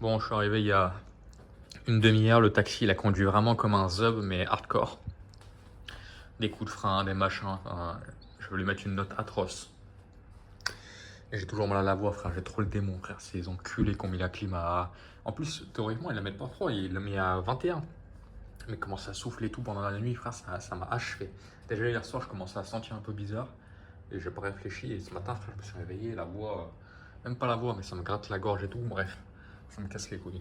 Bon, je suis arrivé il y a une demi-heure. Le taxi, il a conduit vraiment comme un zub, mais hardcore. Des coups de frein, des machins. Enfin, je veux lui mettre une note atroce. Et j'ai toujours mal à la voix, frère. J'ai trop le démon, frère. C'est les enculés qui ont mis la clim à. En plus, théoriquement, ils la mettent pas trop. Ils l'ont mis à 21. Mais comment ça souffle et tout pendant la nuit, frère, ça m'a achevé. Déjà, hier soir, je commençais à sentir un peu bizarre. Et j'ai pas réfléchi. Et ce matin, frère, je me suis réveillé. La voix. Même pas la voix, mais ça me gratte la gorge et tout. Bref, ça me casse les couilles.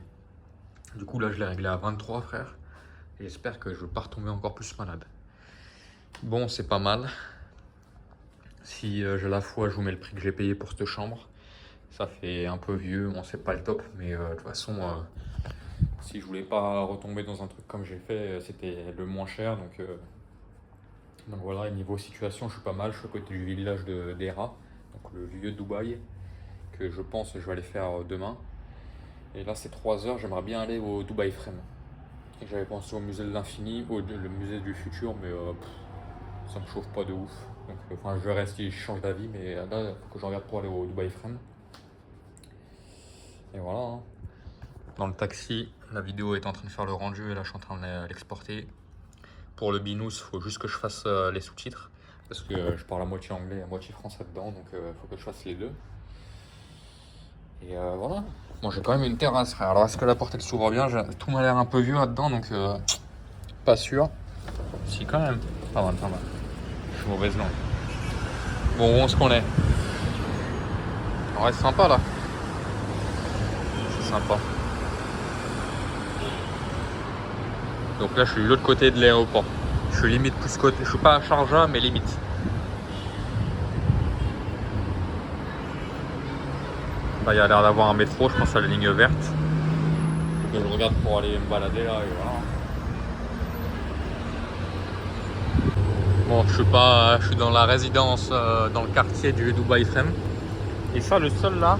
Du coup, là, je l'ai réglé à 23, frère. Et j'espère que je ne vais pas retomber encore plus malade. Bon, c'est pas mal. Si j'ai la foi, je vous mets le prix que j'ai payé pour cette chambre. Ça fait un peu vieux, bon, c'est pas le top, mais de toute façon, si je voulais pas retomber dans un truc comme j'ai fait, c'était le moins cher. Donc voilà, et niveau situation, je suis pas mal. Je suis à côté du village d'Era, donc le vieux Dubaï, que je pense que je vais aller faire demain. Et là, c'est 3 heures, j'aimerais bien aller au Dubaï Frame. Et j'avais pensé au musée de l'infini, le musée du futur, mais ça me chauffe pas de ouf. Donc, enfin, je verrai si je change d'avis, mais là, il faut que je regarde pour aller au Dubai Frame. Et voilà. Hein. Dans le taxi, la vidéo est en train de faire le rendu et là, je suis en train de l'exporter. Pour le binous, il faut juste que je fasse les sous-titres. Parce que je parle à moitié anglais et à moitié français dedans, donc il faut que je fasse les deux. Et voilà. Bon, j'ai quand même une terrasse, frère. Alors, est-ce que la porte elle s'ouvre bien? Tout m'a l'air un peu vieux là-dedans, donc pas sûr. Si, quand même. Pas mal, pas mal. Je suis mauvaise langue. Bon, où est-ce qu'on est? On reste sympa là. C'est sympa. Donc là, je suis de l'autre côté de l'aéroport. Je suis limite plus côté. Je suis pas à Sharjah, mais limite. Là, il y a l'air d'avoir un métro, je pense à la ligne verte. Faut que je regarde pour aller me balader là et voilà. Bon, je suis dans la résidence, dans le quartier du Dubai Frame. Et ça, le sol là,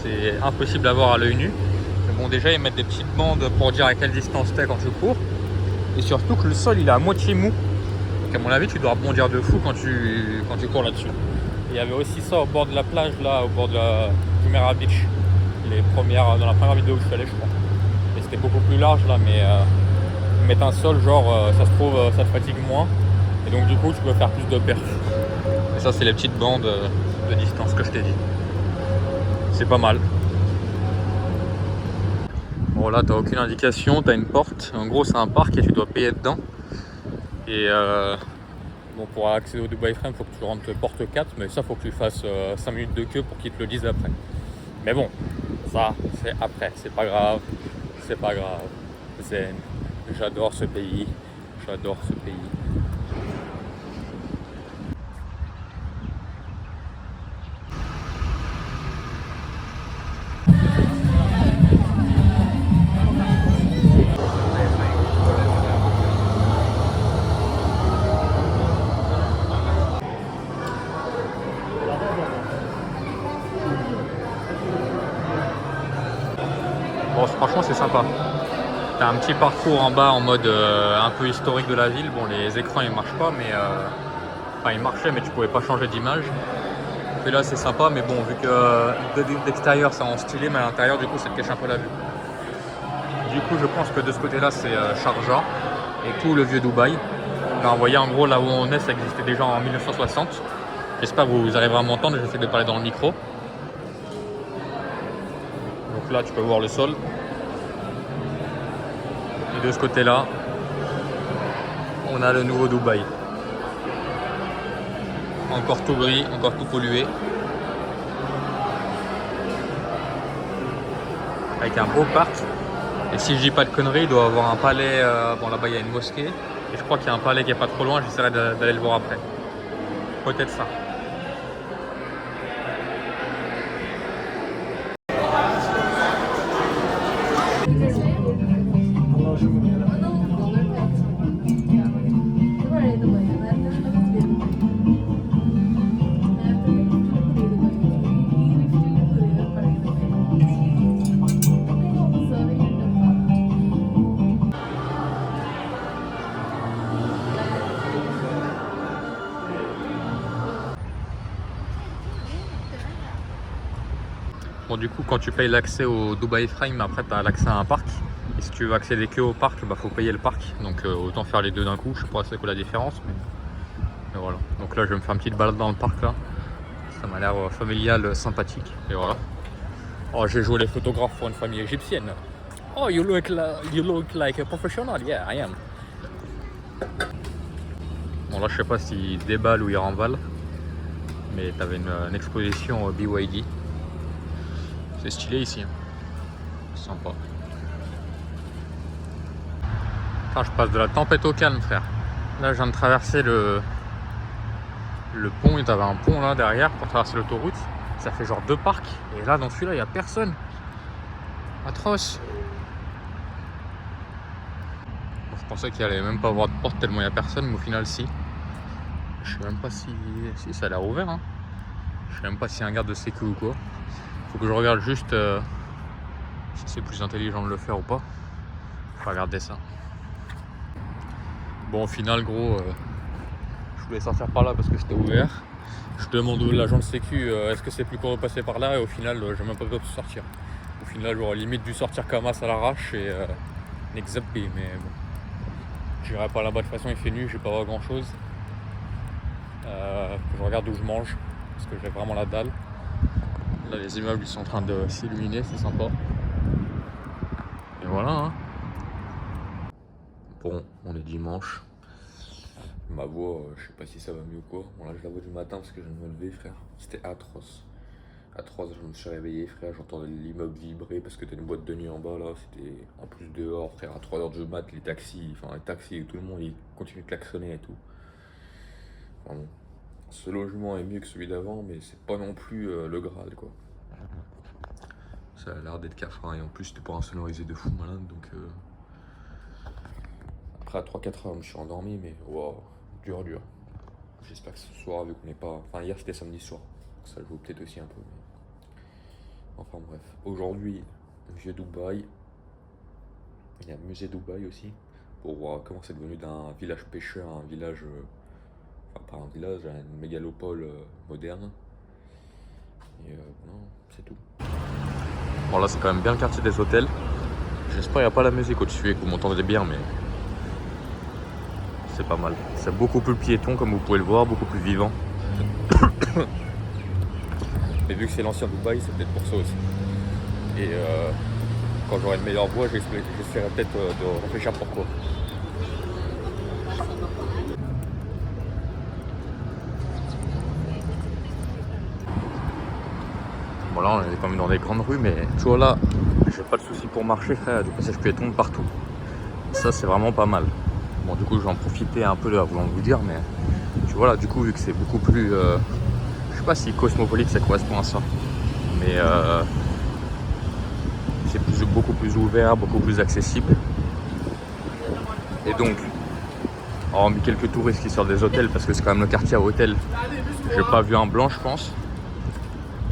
c'est impossible à voir à l'œil nu. Mais bon, déjà, ils mettent des petites bandes pour dire à quelle distance t'es quand tu cours. Et surtout que le sol, il est à moitié mou. Donc à mon avis, tu dois rebondir de fou quand tu cours là-dessus. Il y avait aussi ça au bord de la plage, là, au bord de la Jumeirah Beach. Dans la première vidéo que je suis allé, je crois. Et c'était beaucoup plus large là, mais ils mettent un sol, genre, ça se trouve, ça te fatigue moins. Et donc, du coup, tu peux faire plus de perf. Et ça, c'est les petites bandes de distance que je t'ai dit. C'est pas mal. Bon, là, t'as aucune indication, t'as une porte. En gros, c'est un parc et tu dois payer dedans. Et bon, pour accéder au Dubai Frame, il faut que tu rentres porte 4, mais ça, il faut que tu fasses 5 minutes de queue pour qu'ils te le disent après. Mais bon, ça, c'est après, c'est pas grave, c'est pas grave. Zen, j'adore ce pays, j'adore ce pays. Bon, franchement, c'est sympa. T'as un petit parcours en bas en mode un peu historique de la ville. Bon, les écrans ils marchent pas, mais enfin ils marchaient, mais tu pouvais pas changer d'image. Et là, c'est sympa, mais bon, vu que d'extérieur c'est en stylé, mais à l'intérieur, du coup, ça te cache un peu la vue. Du coup, je pense que de ce côté-là, c'est Sharjah et tout le vieux Dubaï. Là, vous voyez, en gros, là où on est, ça existait déjà en 1960. J'espère que vous arriverez à m'entendre. J'essaie de parler dans le micro. Donc là, tu peux voir le sol. Et de ce côté-là, on a le nouveau Dubaï. Encore tout gris, encore tout pollué. Avec un beau parc. Et si je dis pas de conneries, il doit avoir un palais. Bon, là-bas, il y a une mosquée. Et je crois qu'il y a un palais qui est pas trop loin. J'essaierai d'aller le voir après. Peut-être ça. du coup, quand tu payes l'accès au Dubai Frame, après tu as l'accès à un parc. Et si tu veux accéder que au parc, bah faut payer le parc. Donc autant faire les deux d'un coup. Je sais pas c'est quoi la différence, mais voilà. Donc là, je vais me faire une petite balade dans le parc là. Ça m'a l'air familial, sympathique. Et voilà. Oh, j'ai joué les photographes pour une famille égyptienne. Oh, you look like a professional. Yeah, I am. Bon là, je sais pas s'ils déballent ou ils remballent. Mais t'avais une exposition BYD. C'est stylé ici. Sympa. Enfin, je passe de la tempête au calme, frère. Là, je viens de traverser le pont. Il y avait un pont là derrière pour traverser l'autoroute. Ça fait genre 2 parcs. Et là, dans celui-là, il n'y a personne. Atroce. Bon, je pensais qu'il allait même pas avoir de porte tellement il n'y a personne, mais au final, si. Je sais même pas si ça a l'air ouvert. Hein. Je sais même pas s'il y a un garde de sécu ou quoi. Faut que je regarde juste si c'est plus intelligent de le faire ou pas. Je vais regarder ça. Bon, au final, gros, je voulais sortir par là parce que c'était ouvert. Je demande à l'agent de sécu est-ce que c'est plus court de passer par là, et au final, j'ai même pas besoin de sortir. Au final, j'aurais limite dû sortir comme as à l'arrache et n'exapper, mais bon. J'irai pas là-bas de toute façon, il fait nuit, j'ai pas grand chose. Je regarde où je mange parce que j'ai vraiment la dalle. Là, les immeubles ils sont en train de s'illuminer, c'est sympa. Et voilà. Hein. Bon, on est dimanche. Ma voix, je sais pas si ça va mieux ou quoi. Bon, là, je la vois du matin parce que je viens de me lever, frère. C'était atroce. À 3h, je me suis réveillé, frère. J'entendais l'immeuble vibrer parce que t'as une boîte de nuit en bas là. C'était en plus dehors, frère. À 3h du mat, les taxis, tout le monde, ils continuent de klaxonner et tout. Enfin, bon. Ce logement est mieux que celui d'avant, mais c'est pas non plus le Graal, quoi. Ça a l'air d'être cafard et en plus, c'était pas insonorisé de fou malade, donc. Après, à 3-4 heures, je me suis endormi, mais waouh, dur. J'espère que ce soir, vu qu'on n'est pas. Enfin, hier c'était samedi soir, donc ça joue peut-être aussi un peu. Mais... Enfin, bref. Aujourd'hui, vieux Dubaï. Il y a le musée Dubaï aussi, pour voir comment c'est devenu d'un village pêcheur à un village. Enfin, pas un village, une mégalopole moderne. Et non, c'est tout. Bon, là, c'est quand même bien le quartier des hôtels. J'espère qu'il n'y a pas la musique au-dessus et que vous m'entendez bien, mais c'est pas mal. C'est beaucoup plus piéton, comme vous pouvez le voir, beaucoup plus vivant. Mais vu que c'est l'ancien Dubaï, c'est peut-être pour ça aussi. Et quand j'aurai une meilleure voix, j'essaierai peut-être de réfléchir pourquoi. Bon, là, on est quand même dans des grandes rues, mais tu vois là, j'ai pas de soucis pour marcher, frère, du passage piéton partout. Ça, c'est vraiment pas mal. Bon, du coup, je vais en profiter un peu là, voulant vous dire, mais tu vois là, du coup, vu que c'est beaucoup plus. Je sais pas si cosmopolite ça correspond à ça, mais c'est beaucoup plus ouvert, beaucoup plus accessible. Et donc, hormis quelques touristes qui sortent des hôtels, parce que c'est quand même le quartier à hôtel, j'ai pas vu un blanc, je pense.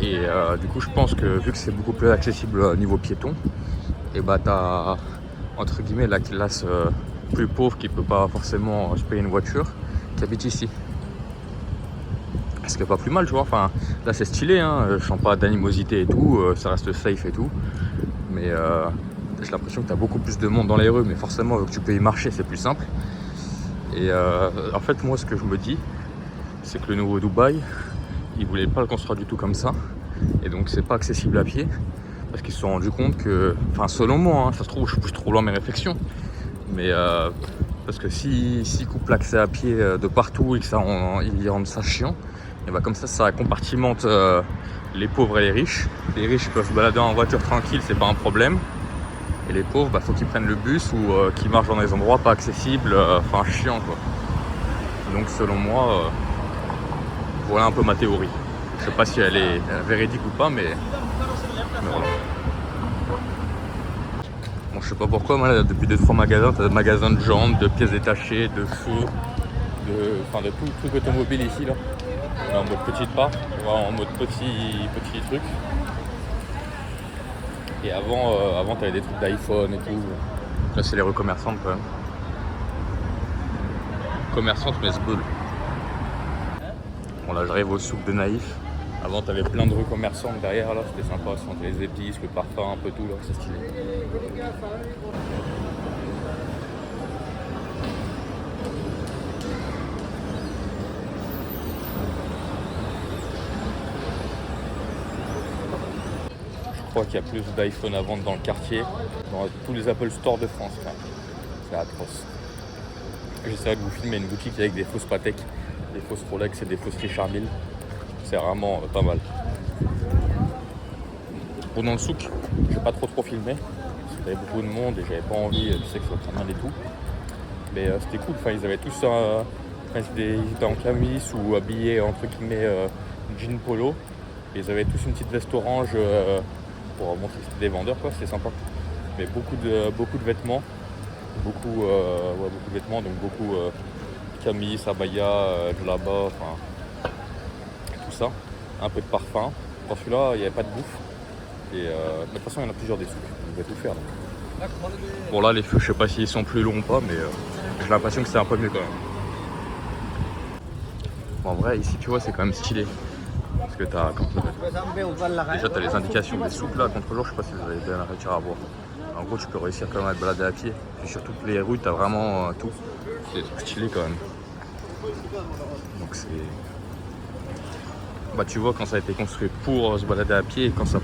Et du coup, je pense que vu que c'est beaucoup plus accessible au niveau piéton, et bah t'as entre guillemets la classe plus pauvre qui peut pas forcément se payer une voiture qui habite ici. Ce qui est pas plus mal, tu vois. Enfin, là c'est stylé, hein. Je sens pas d'animosité et tout, ça reste safe et tout. Mais j'ai l'impression que t'as beaucoup plus de monde dans les rues, mais forcément, vu que tu peux y marcher, c'est plus simple. Et en fait, moi, ce que je me dis, c'est que le nouveau Dubaï, ils voulaient pas le construire du tout comme ça, et donc c'est pas accessible à pied parce qu'ils se sont rendus compte que, enfin selon moi, hein, ça se trouve je suis trop loin mes réflexions, mais parce que s'ils coupent l'accès à pied de partout et que ils rendent ça chiant, et bah comme ça compartimente les pauvres et les riches. Les riches peuvent se balader en voiture tranquille, c'est pas un problème, et les pauvres, bah faut qu'ils prennent le bus ou qu'ils marchent dans des endroits pas accessibles, enfin chiant quoi. Donc selon moi, voilà un peu ma théorie. Je sais pas si elle est véridique ou pas, mais voilà. Bon, je sais pas pourquoi, moi, là, depuis 2-3 magasins, t'as des magasins de jantes, de pièces détachées, de feux, de tout truc automobile ici, là. On est en mode petite part, en mode petit truc. Et avant t'avais des trucs d'iPhone et tout. Là, c'est les rues commerçantes quand même. Commerçantes, mais c'est cool. Bon, là, j'arrive au souk de Naïf. Avant, t'avais plein de rues commerçantes derrière, là, c'était sympa, ça sentait les épices, le parfum, un peu tout, là, c'est stylé. Je crois qu'il y a plus d'iPhone à vendre dans le quartier, dans tous les Apple Store de France, frère. C'est atroce. J'essaierai de vous filmer une boutique avec des fausses Patek, des fausses Rolex et des fausses Richard Mille. C'est vraiment pas mal. Bon, dans le souk, j'ai pas trop filmé, parce qu'il y avait beaucoup de monde et j'avais pas envie, tu sais que ça traîne et tout. Mais c'était cool, enfin, ils avaient tous ils étaient en camis ou habillés entre guillemets jean polo. Et ils avaient tous une petite veste orange pour montrer que c'était des vendeurs, quoi, c'était sympa. Mais beaucoup de vêtements, beaucoup de vêtements, donc beaucoup camis, abaya, djellaba, enfin tout ça. Un peu de parfum. Dans celui-là, il n'y avait pas de bouffe. Et de toute façon, il y en a plusieurs des souks, on va tout faire. Donc. Bon, là, les feux, je sais pas s'ils sont plus longs ou pas, mais j'ai l'impression que c'est un peu mieux quand même. Bon, en vrai, ici, tu vois, c'est quand même stylé. Parce que t'as, déjà, t'as les indications des souks là, contre-jour, je sais pas si vous avez bien réussi à voir. En gros, tu peux réussir quand même à te balader à pied. Et sur toutes les rues, t'as vraiment tout. C'est stylé quand même. Donc c'est... Bah tu vois quand ça a été construit pour se balader à pied et quand ça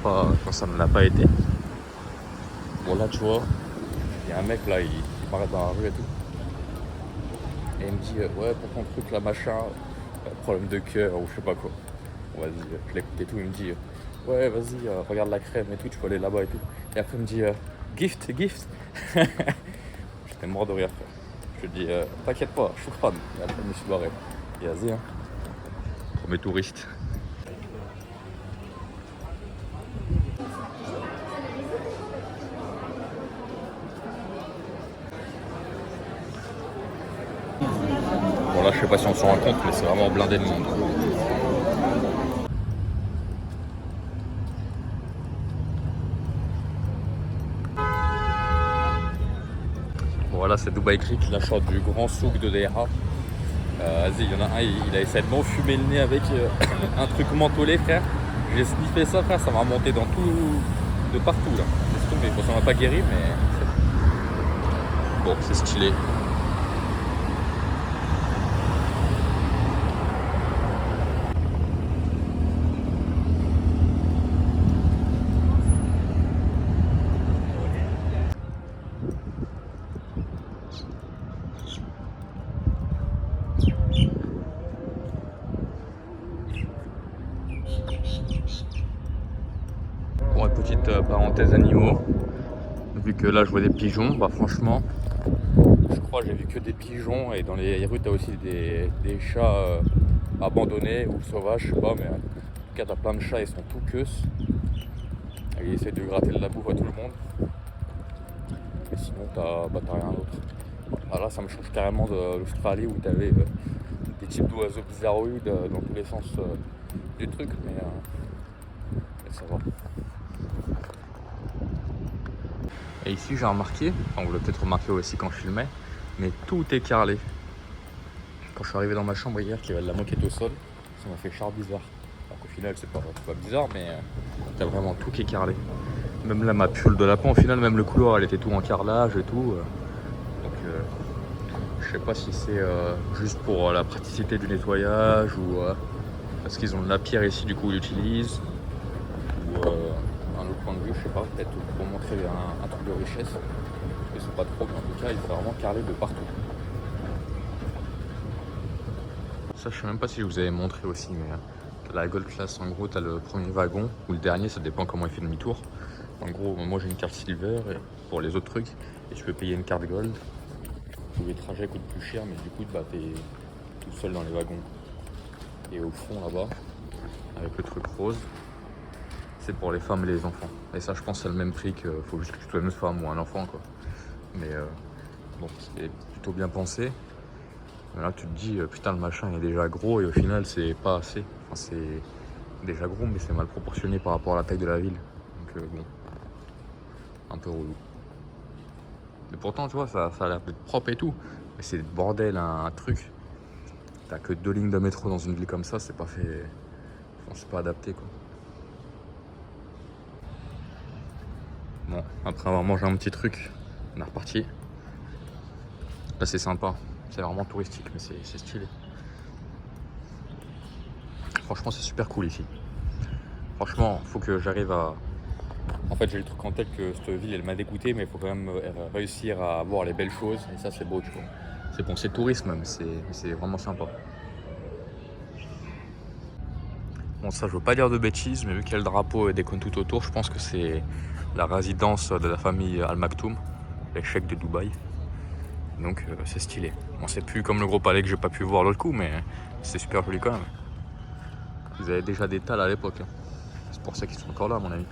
ne l'a pas été. Bon là tu vois, il y a un mec là, il m'arrête dans la rue et tout. Et il me dit ouais pour ton truc là machin, problème de cœur ou je sais pas quoi. Bon, vas-y, je l'écoute et tout, il me dit ouais vas-y regarde la crème et tout, tu peux aller là-bas et tout. Et après il me dit gift. J'étais mort de rire frère. Je lui dis t'inquiète pas, je suis fan. Et après je me suis barré. Et vas-y hein. Premier touriste. Bon là je sais pas si on s'en rend compte mais c'est vraiment blindé de monde. Bon voilà c'est Dubai Creek, l'achat du grand souk de Deira. Vas-y, il y en a un, il a essayé de m'enfumer le nez avec un truc mentholé frère. J'ai sniffé ça frère, ça m'a remonté dans tout, de partout là. C'est tombé, bon ça m'a pas guéri mais... Bon c'est stylé. Pour une petite parenthèse animaux, vu que là je vois des pigeons, bah franchement, je crois que j'ai vu que des pigeons et dans les rues t'as aussi des chats abandonnés ou sauvages, je sais pas, mais en tout cas t'as plein de chats, ils sont tout queus. Et ils essaient de gratter de la bouffe à tout le monde. Et sinon t'as rien d'autre. Ah, là ça me change carrément de l'Australie où t'avais des types d'oiseaux bizarroïdes dans tous les sens du truc, mais ça va. Et ici j'ai remarqué, enfin, vous l'avez peut-être remarqué aussi quand je filmais, mais tout est carrelé. Quand je suis arrivé dans ma chambre hier, qu'il y avait de la moquette au sol, ça m'a fait char bizarre. Alors qu'au final c'est pas bizarre, mais t'as vraiment tout qui est carrelé. Même là ma pulle de lapin, au final même le couloir elle était tout en carrelage et tout. Donc je sais pas si c'est juste pour la praticité du nettoyage ou parce qu'ils ont de la pierre ici du coup ils l'utilisent. Ou un autre point de vue, je sais pas, peut-être pour montrer un truc de richesse. Ils sont pas trop, mais en tout cas, ils sont vraiment carrelés de partout. Ça, je sais même pas si je vous avais montré aussi, mais la Gold Class, en gros, t'as le premier wagon, ou le dernier, ça dépend comment il fait demi-tour. En gros, moi j'ai une carte Silver pour les autres trucs, et tu peux payer une carte Gold. Tous les trajets coûtent plus cher, mais du coup, bah, t'es tout seul dans les wagons. Et au fond, là-bas, avec le truc rose, c'est pour les femmes et les enfants. Et ça, je pense, c'est le même prix qu'il faut juste que tu sois une femme ou un enfant, quoi. Mais bon, c'est plutôt bien pensé. Mais là, tu te dis, putain, le machin est déjà gros et au final, c'est pas assez. Enfin, c'est déjà gros, mais c'est mal proportionné par rapport à la taille de la ville. Donc, bon, un peu relou. Mais pourtant, tu vois, ça a l'air d'être propre et tout. Mais c'est le bordel, un truc. T'as que 2 lignes de métro dans une ville comme ça, c'est pas fait On s'est pas adapté quoi. Bon, après avoir mangé un petit truc, on est reparti. Là c'est sympa, c'est vraiment touristique mais c'est stylé. Franchement c'est super cool ici. Franchement faut que j'arrive à... En fait j'ai le truc en tête que cette ville elle m'a dégoûté mais il faut quand même réussir à voir les belles choses et ça c'est beau tu vois. C'est bon, c'est tourisme mais c'est vraiment sympa. Bon ça je veux pas dire de bêtises mais vu qu'il y a le drapeau et des cônes tout autour, je pense que c'est la résidence de la famille Al Maktoum, les cheikhs de Dubaï. Donc c'est stylé. Bon c'est plus comme le gros palais que j'ai pas pu voir l'autre coup mais c'est super joli quand même. Ils avaient déjà des talles à l'époque. Hein. C'est pour ça qu'ils sont encore là à mon avis.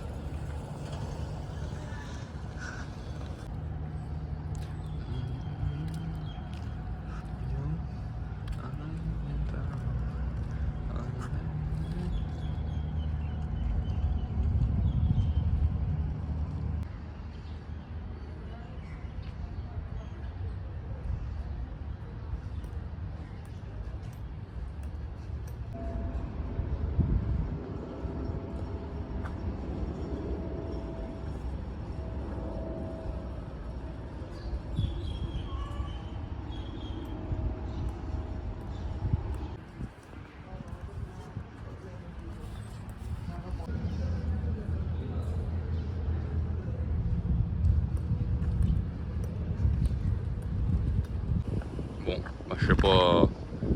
Bon, bah, je sais pas,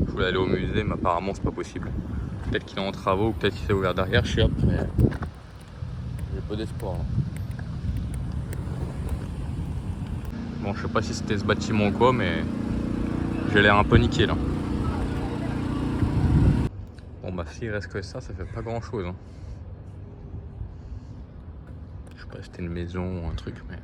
je voulais aller au musée mais apparemment c'est pas possible. Peut-être qu'il est en travaux ou peut-être qu'il s'est ouvert derrière, je sais pas, mais j'ai peu d'espoir. Bon, je sais pas si c'était ce bâtiment ou quoi, mais j'ai l'air un peu niqué là. Bon bah s'il reste que ça fait pas grand chose. Hein. Je sais pas si c'était une maison ou un truc, mais...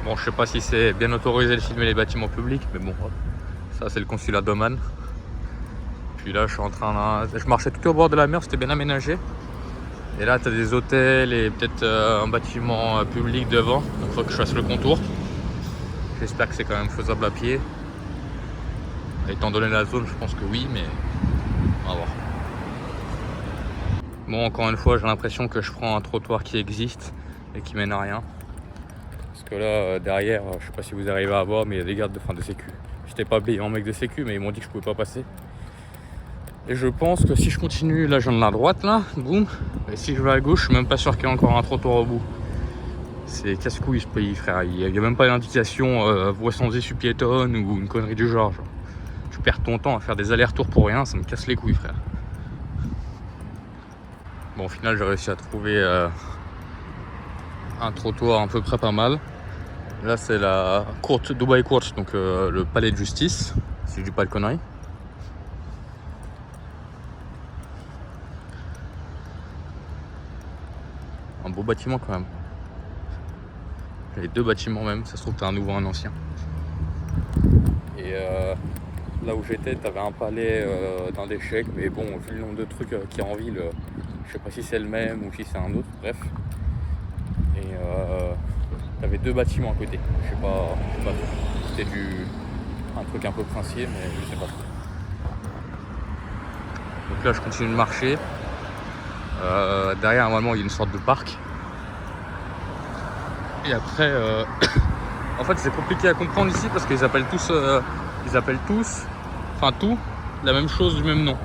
Bon, je sais pas si c'est bien autorisé de filmer les bâtiments publics, mais bon, ça c'est le consulat d'Oman. Puis là, je suis en train de... Je marchais tout au bord de la mer, c'était bien aménagé. Et là, tu as des hôtels et peut-être un bâtiment public devant. Donc il faut que je fasse le contour. J'espère que c'est quand même faisable à pied. Étant donné la zone, je pense que oui, mais on va voir. Bon, encore une fois, j'ai l'impression que je prends un trottoir qui existe et qui mène à rien. Parce que là, derrière, je sais pas si vous arrivez à voir, mais il y a des gardes de sécu. J'étais pas payé en mec de sécu, mais ils m'ont dit que je pouvais pas passer. Et je pense que si je continue, là je viens de la droite, là, boum. Et si je vais à gauche, je suis même pas sûr qu'il y ait encore un trottoir au bout. C'est casse-couille ce pays, frère. Il n'y a même pas d'indication voie sans issue piétonne ou une connerie du genre. Tu perds ton temps à faire des allers-retours pour rien, ça me casse les couilles, frère. Bon, au final, j'ai réussi à trouver un trottoir à peu près pas mal. Là, c'est la court, Dubai Court, donc le palais de justice, si je dis pas de conneries. Un beau bâtiment quand même. Les deux bâtiments même, ça se trouve que t'as un nouveau, un ancien. Et là où j'étais, t'avais un palais d'un des cheikhs, mais bon, vu le nombre de trucs qu'il y a en ville, je sais pas si c'est le même ou si c'est un autre, bref. Et t'avais deux bâtiments à côté. Je sais pas c'était un truc un peu princier, mais je sais pas trop. Donc là, je continue de marcher. Derrière, normalement, il y a une sorte de parc. Et après, en fait, c'est compliqué à comprendre ici parce qu'ils appellent tous, enfin tout, la même chose du même nom.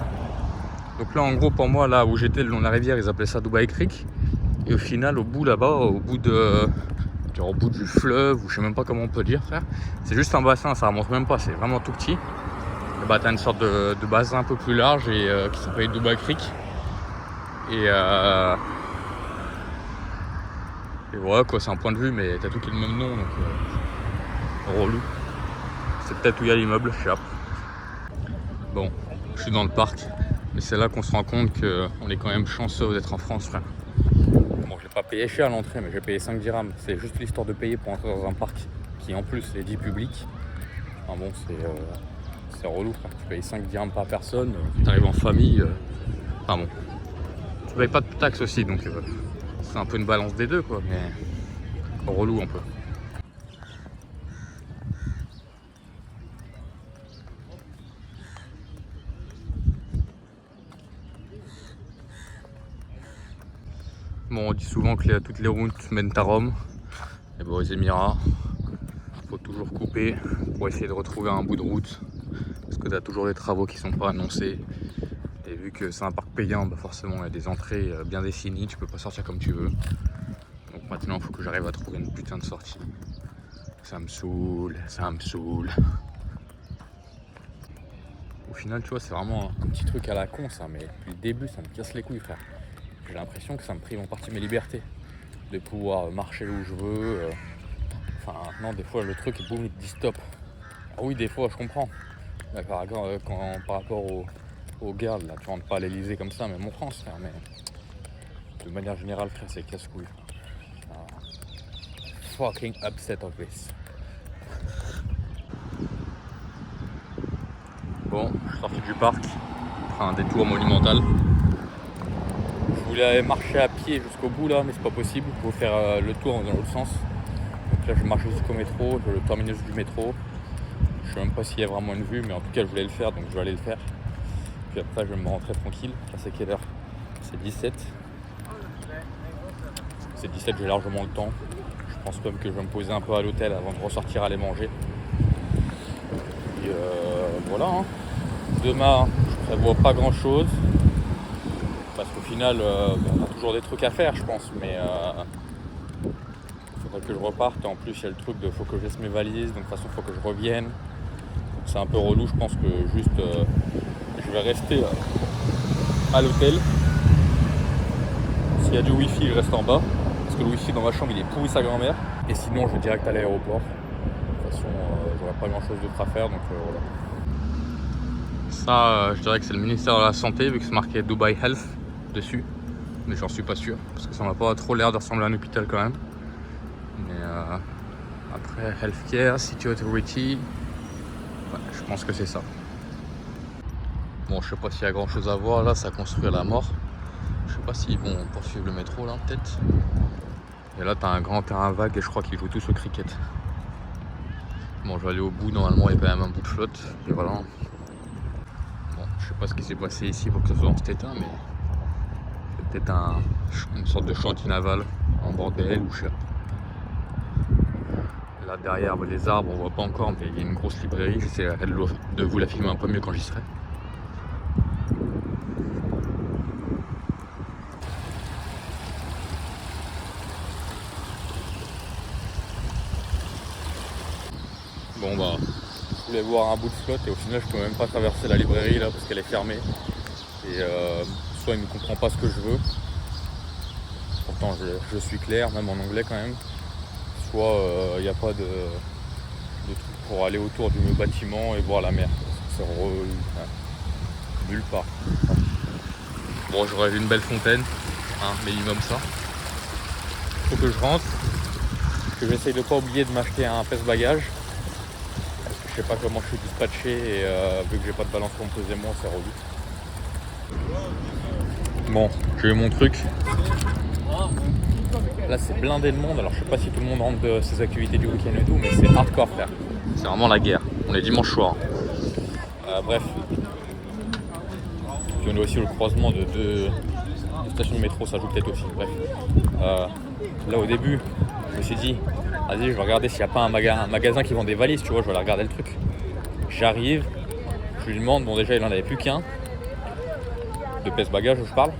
Donc là, en gros, pour moi, là où j'étais, le long de la rivière, ils appelaient ça Dubai Creek. Et au final, au bout là-bas, au bout du fleuve, ou je sais même pas comment on peut dire, frère, c'est juste un bassin, ça remonte même pas, c'est vraiment tout petit. Et bah, t'as une sorte de bassin un peu plus large et qui s'appelle Dubai Creek. Et voilà quoi, c'est un point de vue, mais t'as tout qui est le même nom, donc relou. C'est peut-être où il y a l'immeuble, je sais pas. Bon, je suis dans le parc, mais c'est là qu'on se rend compte qu'on est quand même chanceux d'être en France, frère. Bon, j'ai pas payé cher à l'entrée, mais j'ai payé 5 dirhams. C'est juste l'histoire de payer pour entrer dans un parc qui en plus est dit public. Enfin bon, c'est relou, frère. Tu payes 5 dirhams par personne, tu arrives en famille. Enfin bon. Tu payes pas de taxes aussi, donc serait un peu une balance des deux, quoi, mais relou un peu. Bon, on dit souvent que toutes les routes mènent à Rome. Et bon, aux Émirats, faut toujours couper pour essayer de retrouver un bout de route. Parce que tu as toujours des travaux qui sont pas annoncés. Et vu que c'est un parc payant, bah forcément il y a des entrées bien définies, tu peux pas sortir comme tu veux. Donc maintenant il faut que j'arrive à trouver une putain de sortie. Ça me saoule, ça me saoule. Au final, tu vois, c'est vraiment un petit truc à la con ça, mais depuis le début ça me casse les couilles, frère. J'ai l'impression que ça me prive en partie mes libertés. De pouvoir marcher où je veux. Enfin, non, des fois le truc, boum, il te dit stop. Ah oui, des fois je comprends. Mais par rapport aux gardes, là, tu rentres pas à l'Elysée comme ça, même en France, frère, mais de manière générale, frère, c'est casse-couille. Fucking upset of this. Bon, je suis sorti du parc, après un détour monumental. Je voulais marcher à pied jusqu'au bout là, mais c'est pas possible, il faut faire le tour dans l'autre sens. Donc là, je marche jusqu'au métro, le terminus du métro. Je sais même pas s'il y a vraiment une vue, mais en tout cas, je voulais le faire, donc je vais aller le faire. Puis après, je vais me rentrer tranquille. Là, c'est quelle heure? C'est 17. C'est 17, j'ai largement le temps. Je pense même que je vais me poser un peu à l'hôtel avant de ressortir aller manger. Et voilà. Hein. Demain, je prévois pas grand chose. Parce qu'au final, on a toujours des trucs à faire, je pense. Mais il faudrait que je reparte. Et en plus, il y a le truc de faut que je laisse mes valises. Donc de toute façon, il faut que je revienne. Donc, c'est un peu relou. Je pense que juste, je vais rester à l'hôtel. S'il y a du wifi, il reste en bas. Parce que le wifi dans ma chambre, il est pourri sa grand-mère. Et sinon, je vais direct à l'aéroport. De toute façon, j'aurai pas grand-chose d'autre à faire. Donc voilà. Ça, je dirais que c'est le ministère de la Santé, vu que c'est marqué Dubai Health dessus. Mais j'en suis pas sûr, parce que ça n'a pas trop l'air de ressembler à un hôpital quand même. Mais après, Healthcare, City Authority, ouais, je pense que c'est ça. Bon, je sais pas s'il y a grand chose à voir, là, ça construit à la mort. Je sais pas s'ils vont poursuivre le métro, là, peut-être. Et là, t'as un grand terrain vague et je crois qu'ils jouent tous au cricket. Bon, je vais aller au bout, normalement, il y a quand même un bout de flotte. Et voilà. Bon, je sais pas ce qui s'est passé ici pour que ça soit en cet état, mais c'est peut-être une sorte de chantier naval en bordel ou je sais pas. Là derrière les arbres on voit pas encore, mais il y a une grosse librairie. J'essaierai de vous la filmer un peu mieux quand j'y serai. Bon bah, je voulais voir un bout de flotte et au final je peux même pas traverser la librairie là parce qu'elle est fermée. Et soit il ne comprend pas ce que je veux, pourtant je suis clair, même en anglais quand même, soit il n'y a pas de truc pour aller autour du bâtiment et voir la mer. C'est nulle part. Bon, j'aurais vu une belle fontaine, hein, minimum ça. Faut que je rentre, que j'essaye de pas oublier de m'acheter un pèse-bagages. Parce que je sais pas comment je suis dispatché et vu que j'ai pas de balance pour me peser moi, c'est relou. Bon, j'ai eu mon truc. Là c'est blindé de monde, alors je sais pas si tout le monde rentre de ses activités du week-end et tout, mais c'est hardcore frère. C'est vraiment la guerre. On est dimanche soir. Bref. Puis on a aussi le croisement de deux stations de métro, ça joue peut-être aussi. Bref. Là au début, je me suis dit, vas-y je vais regarder s'il n'y a pas un magasin qui vend des valises, tu vois, je vais aller regarder le truc. J'arrive, je lui demande, bon déjà il en avait plus qu'un. De pèse-bagages je parle.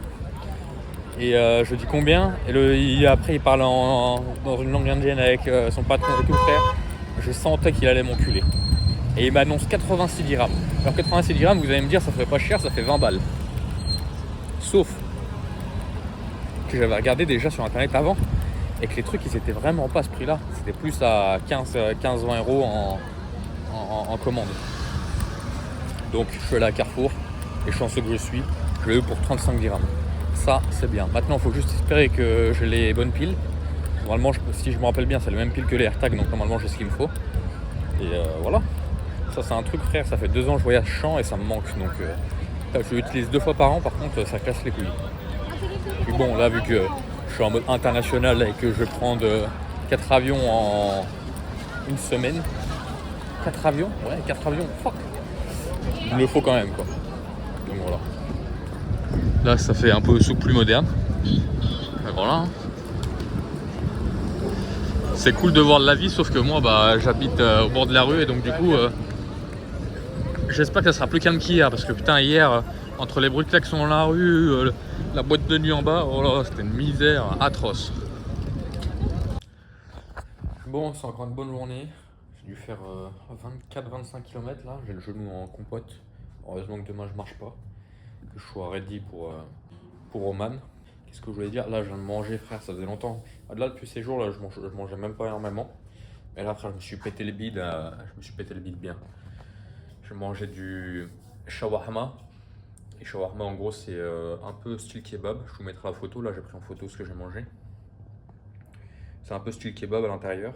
Et je dis combien, et après il parle dans une langue indienne avec son patron et tout, frère. Je sentais qu'il allait m'enculer. Et il m'annonce 86 dirhams. Alors 86 dirhams, vous allez me dire, ça ferait pas cher, ça fait 20 balles. Sauf que j'avais regardé déjà sur internet avant, et que les trucs ils étaient vraiment pas à ce prix là. C'était plus à 15-20 euros en commande. Donc je suis allé à Carrefour, et chanceux que je suis, je l'ai eu pour 35 dirhams. Ça c'est bien. Maintenant il faut juste espérer que j'ai les bonnes piles. Normalement si je me rappelle bien c'est le même pile que les AirTags, donc normalement j'ai ce qu'il me faut. Et voilà. Ça c'est un truc frère, ça fait 2 ans que je voyage champ et ça me manque. Donc je l'utilise 2 fois par an, par contre ça casse les couilles. Puis bon là vu que je suis en mode international et que je vais prendre 4 avions en une semaine. 4 avions? Ouais, 4 avions, fuck. Il me le faut quand même quoi. Donc voilà. Là ça fait un peu souk plus moderne. Mais voilà. Hein. C'est cool de voir la vie, sauf que moi bah j'habite au bord de la rue et donc du coup j'espère que ça sera plus calme qu'hier parce que putain hier entre les bruits de klaxons dans la rue, la boîte de nuit en bas, oh là c'était une misère atroce. Bon, c'est encore une bonne journée. J'ai dû faire 24-25 km là, j'ai le genou en compote. Heureusement que demain je marche pas, que je sois ready pour Oman. Qu'est-ce que je voulais dire? Là je viens de manger frère, ça faisait longtemps. Là depuis ces jours là je mangeais même pas énormément. Et là frère je me suis pété le bide, bien. Je mangeais du shawarma. Et shawarma en gros c'est un peu style kebab. Je vous mettrai la photo, là j'ai pris en photo ce que j'ai mangé. C'est un peu style kebab à l'intérieur.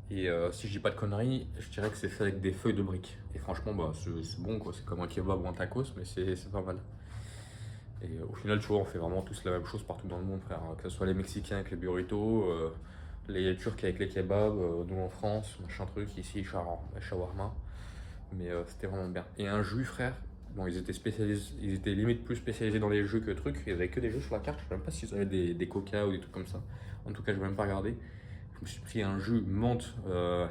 Et si je dis pas de conneries, je dirais que c'est fait avec des feuilles de briques. Et franchement bah, c'est bon quoi, c'est comme un kebab ou un tacos mais c'est pas mal. Et au final tu vois on fait vraiment tous la même chose partout dans le monde frère. Que ce soit les Mexicains avec les burritos, les Turcs avec les kebabs, nous en France, machin truc, ici shawarma. Mais c'était vraiment bien. Et un jus frère, bon ils étaient limite plus spécialisés dans les jus que trucs, il y avait que des jus sur la carte, je sais même pas s'ils avaient des coca ou des trucs comme ça. En tout cas je vais même pas regarder. Je me suis pris un jus menthe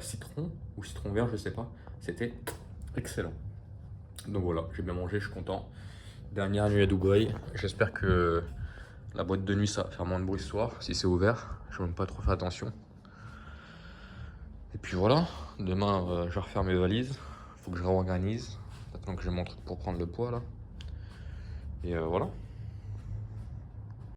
citron ou citron vert, je sais pas. C'était excellent. Donc voilà, j'ai bien mangé, je suis content. Dernière nuit à Dubaï. J'espère que la boîte de nuit ça va faire moins de bruit ce soir, si c'est ouvert. Je vais même pas trop faire attention. Et puis voilà, demain je vais refaire mes valises. Faut que je réorganise. Maintenant que j'ai mon truc pour prendre le poids là. Et voilà.